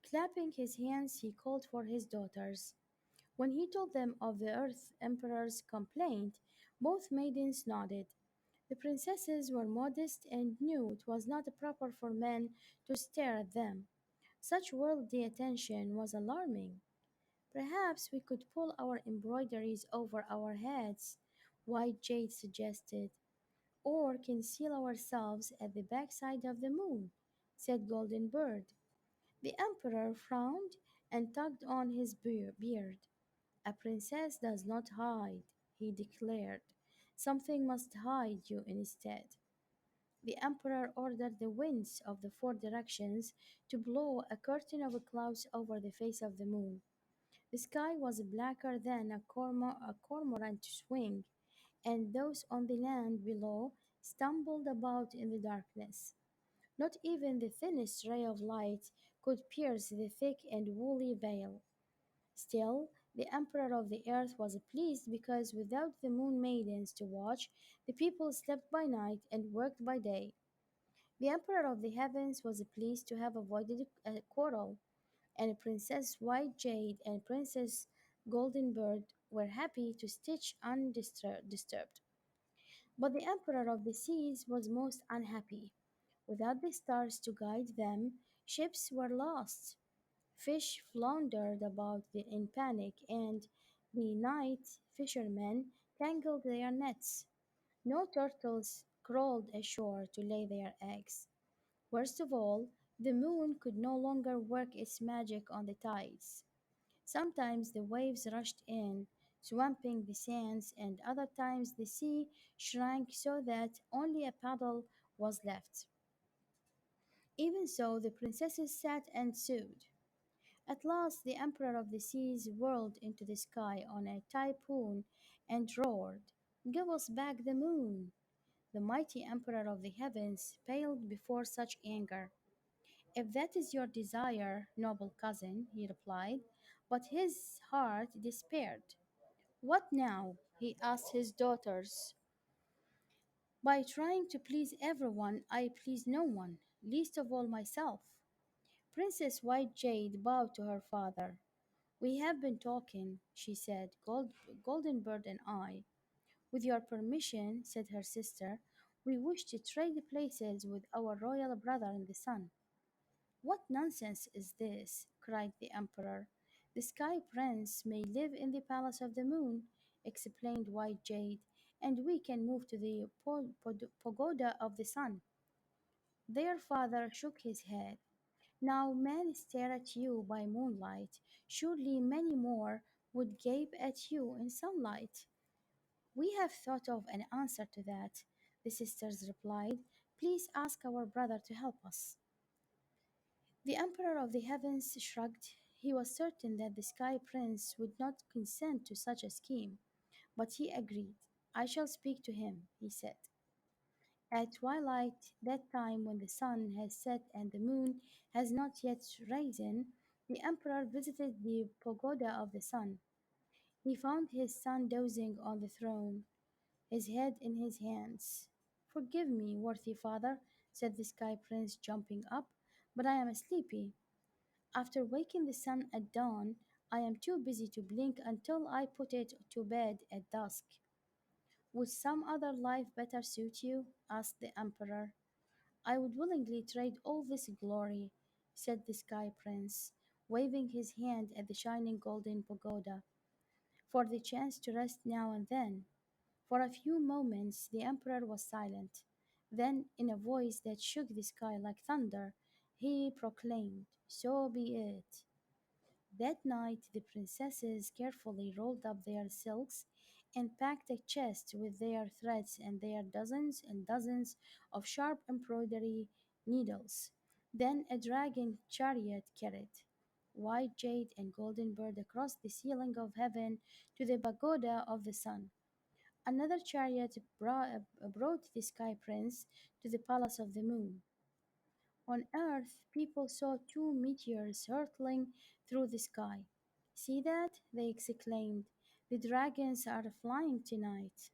Clapping his hands, he called for his daughters. When he told them of the Earth Emperor's complaint, both maidens nodded. The princesses were modest and knew it was not proper for men to stare at them. Such worldly attention was alarming. Perhaps we could pull our embroideries over our heads, White Jade suggested, or conceal ourselves at the backside of the moon, said Golden Bird. The emperor frowned and tugged on his beard. A princess does not hide, he declared. Something must hide you instead. The emperor ordered the winds of the four directions to blow a curtain of clouds over the face of the moon. The sky was blacker than a cormorant's wing, and those on the land below stumbled about in the darkness. Not even the thinnest ray of light could pierce the thick and woolly veil. Still, the Emperor of the Earth was pleased because without the Moon Maidens to watch, the people slept by night and worked by day. The Emperor of the Heavens was pleased to have avoided a quarrel, and Princess White Jade and Princess Golden Bird were happy to stitch undisturbed. But the Emperor of the Seas was most unhappy. Without the stars to guide them, ships were lost. Fish floundered about in panic, and the night fishermen tangled their nets. No turtles crawled ashore to lay their eggs. Worst of all, the moon could no longer work its magic on the tides. Sometimes the waves rushed in, swamping the sands, and other times the sea shrank so that only a paddle was left. Even so, the princesses sat and sewed. At last the Emperor of the Seas whirled into the sky on a typhoon and roared, "Give us back the moon!" The mighty Emperor of the Heavens paled before such anger. "If that is your desire, noble cousin," he replied, but his heart despaired. "What now?" he asked his daughters. "By trying to please everyone, I please no one, least of all myself." Princess White Jade bowed to her father. "We have been talking," she said, Golden Bird and I. "With your permission," said her sister, "we wish to trade places with our royal brother in the sun." "What nonsense is this?" cried the Emperor. "The Sky Prince may live in the Palace of the Moon," explained White Jade, "and we can move to the Pagoda of the Sun." Their father shook his head. "Now men stare at you by moonlight, surely many more would gape at you in sunlight." "We have thought of an answer to that," the sisters replied. "Please ask our brother to help us." The Emperor of the Heavens shrugged. He was certain that the Sky Prince would not consent to such a scheme, but he agreed. "I shall speak to him," he said. At twilight, that time when the sun has set and the moon has not yet risen, the Emperor visited the Pagoda of the Sun. He found his son dozing on the throne, his head in his hands. "Forgive me, worthy father," said the Sky Prince, jumping up, "but I am sleepy. After waking the sun at dawn, I am too busy to blink until I put it to bed at dusk." "Would some other life better suit you?" asked the Emperor. "I would willingly trade all this glory," said the Sky Prince, waving his hand at the shining golden pagoda, "for the chance to rest now and then." For a few moments the Emperor was silent. Then, in a voice that shook the sky like thunder, he proclaimed, "So be it." That night the princesses carefully rolled up their silks and packed a chest with their threads and their dozens and dozens of sharp embroidery needles. Then a dragon chariot carried White Jade and Golden Bird across the ceiling of heaven to the pagoda of the sun. Another chariot brought the Sky Prince to the palace of the moon. On Earth, people saw two meteors hurtling through the sky. "See that?" they exclaimed. "The dragons are flying tonight."